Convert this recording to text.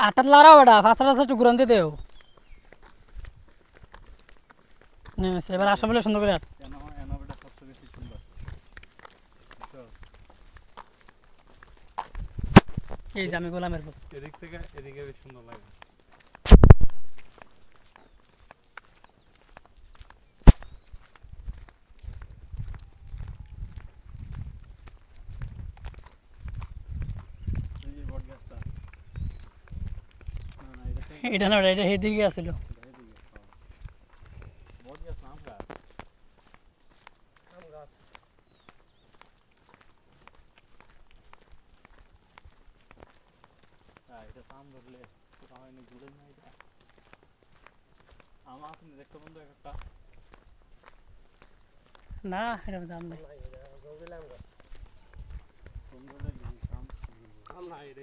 আটার লাড়া বেটা ফাঁসা টুকুরান দিয়ে দেও নেমেছে এবার আসা বলে সুন্দর করে আট। এই যে আমি গোলামের পুত এদিক থেকে এদিকে বেশ সুন্দর লাগে। এটা না এটা এদিকে আছিল না এটা দাম নেই আম না এটা